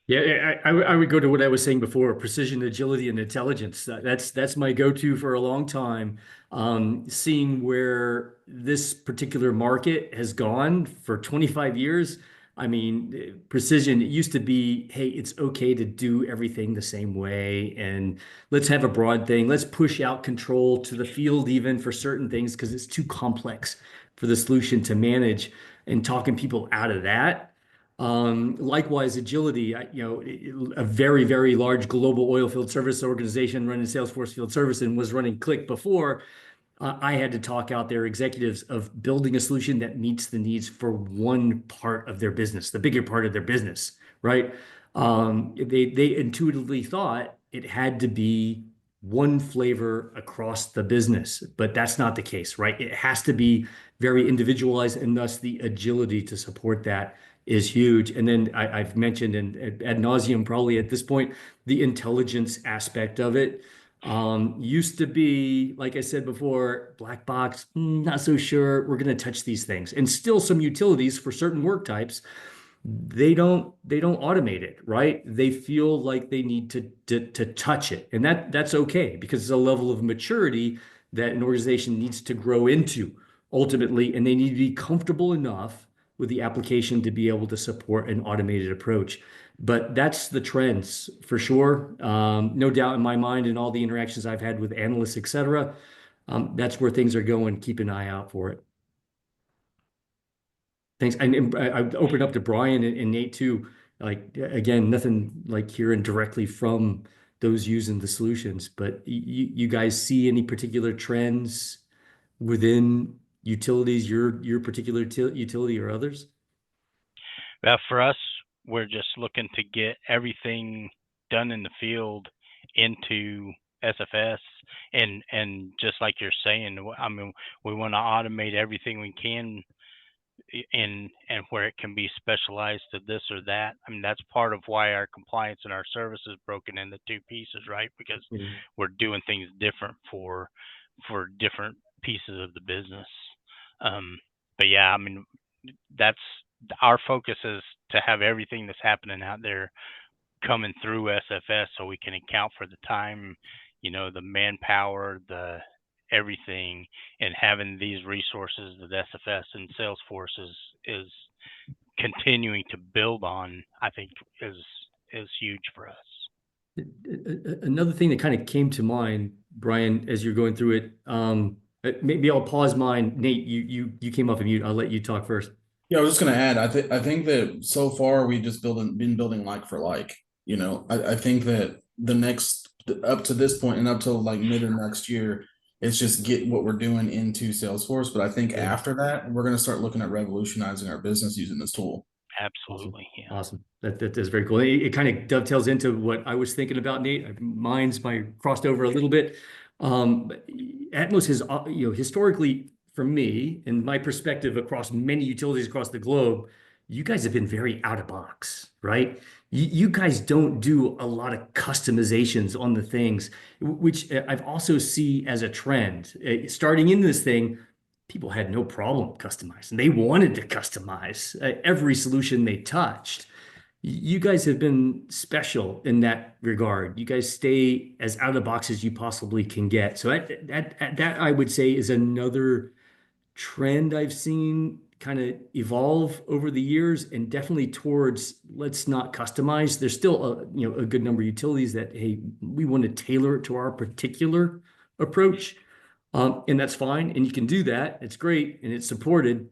Yeah, I would go to what I was saying before: precision, agility, and intelligence. That's my go-to for a long time. Seeing where this particular market has gone for 25 years. I mean, precision, it used to be, hey, it's okay to do everything the same way, and let's have a broad thing. Let's push out control to the field even for certain things because it's too complex for the solution to manage, and talking people out of that. Likewise, agility, a very, very large global oil field service organization running Salesforce Field Service and was running Click before. I had to talk out their executives of building a solution that meets the needs for one part of their business, the bigger part of their business, right? They intuitively thought it had to be one flavor across the business, but that's not the case, right? It has to be very individualized, and thus the agility to support that is huge. And then I've mentioned and ad nauseum probably at this point the intelligence aspect of it. Used to be, like I said before, black box, not so sure we're going to touch these things. And still some utilities for certain work types, they don't automate it, right? They feel like they need to touch it. And that's okay because it's a level of maturity that an organization needs to grow into ultimately, and they need to be comfortable enough with the application to be able to support an automated approach. But that's the trends for sure. No doubt in my mind, and all the interactions I've had with analysts, et cetera, that's where things are going. Keep an eye out for it. Thanks. And I opened up to Brian and Nate too. Like again, nothing like hearing directly from those using the solutions, but you guys see any particular trends within utilities, your particular utility or others? For us, we're just looking to get everything done in the field into SFS, and just like you're saying, I mean, we want to automate everything we can and where it can be specialized to this or that. I mean, that's part of why our compliance and our service is broken into two pieces, right? Because Mhm. we're doing things different for different pieces of the business. But yeah, I mean, that's our focus is to have everything that's happening out there coming through SFS so we can account for the time, the manpower, the everything, and having these resources that SFS and Salesforce is continuing to build on, I think is huge for us. Another thing that kind of came to mind, Brian, as you're going through it, maybe I'll pause mine. Nate, you came off of mute. I'll let you talk first. Yeah, I was just gonna add. I think that so far we've just been building like for like. I think that the next up to this point and up till like mid of next year, it's just get what we're doing into Salesforce. But I think Yeah. after that, we're gonna start looking at revolutionizing our business using this tool. Awesome. Absolutely, yeah. Awesome. That is very cool. It kind of dovetails into what I was thinking about, Nate. Mine's crossed over a little bit. Atmos has, historically, for me, and my perspective across many utilities across the globe, you guys have been very out of box, right? You guys don't do a lot of customizations on the things, which I've also see as a trend. Starting in this thing, people had no problem customizing. They wanted to customize every solution they touched. You guys have been special in that regard. You guys stay as out of the box as you possibly can get. So that I would say is another trend I've seen kind of evolve over the years, and definitely towards let's not customize. There's still a good number of utilities that, hey, we want to tailor it to our particular approach. And that's fine, and you can do that. It's great, and it's supported.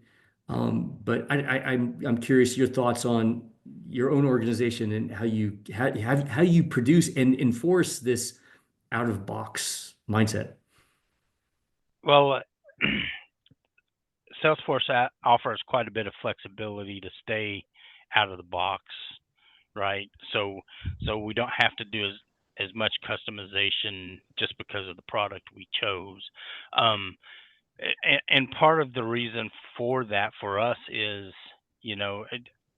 But I'm curious your thoughts on your own organization and how you produce and enforce this out of box mindset. Well, Salesforce offers quite a bit of flexibility to stay out of the box, right? So we don't have to do as much customization just because of the product we chose. And part of the reason for that for us is,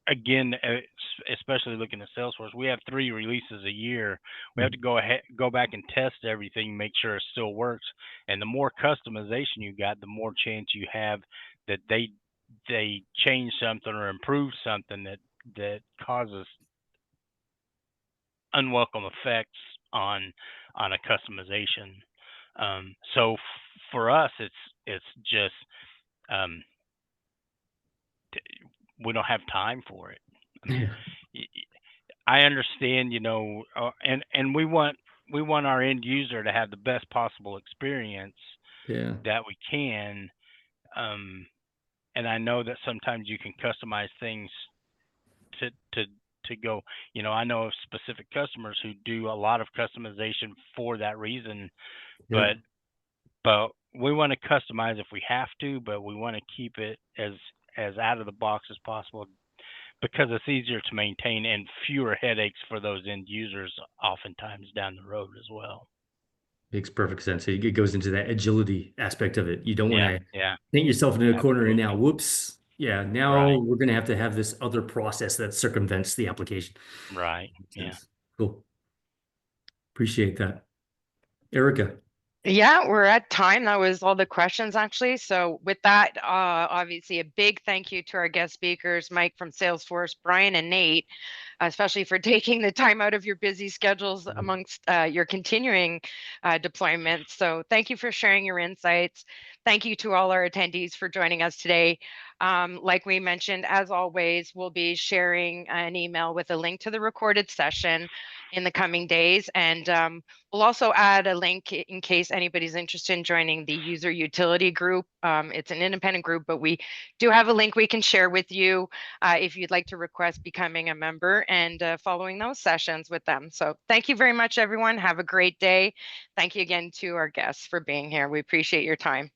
again, especially looking at Salesforce, we have 3 releases a year. We have to go back and test everything, make sure it still works. And the more customization you got, the more chance you have that they change something or improve something that causes unwelcome effects on a customization. So for us, it's just um, we don't have time for it. I mean, I understand, and we want our end user to have the best possible experience Yeah. that we can. Um, and I know that sometimes you can customize things to to to go. I know of specific customers who do a lot of customization for that reason, Yeah. but we want to customize if we have to, but we want to keep it as out of the box as possible because it's easier to maintain and fewer headaches for those end users oftentimes down the road as well. Makes perfect sense. It goes into that agility aspect of it. You don't want Yeah, to yeah, paint yourself into a corner and now, absolutely. whoops. Yeah, now Right, we're going to have this other process that circumvents the application. right. Makes Yeah. sense. Cool. Appreciate that. Erica. Yeah, we're at time. That was all the questions actually. So with that, obviously a big thank you to our guest speakers, Mike from Salesforce, Brian and Nate, especially for taking the time out of your busy schedules amongst your continuing deployments. So thank you for sharing your insights. Thank you to all our attendees for joining us today. Like we mentioned, as always, we'll be sharing an email with a link to the recorded session in the coming days. And we'll also add a link in case anybody's interested in joining the user utility group. It's an independent group, but we do have a link we can share with you if you'd like to request becoming a member and following those sessions with them. So thank you very much, everyone. Have a great day. Thank you again to our guests for being here. We appreciate your time.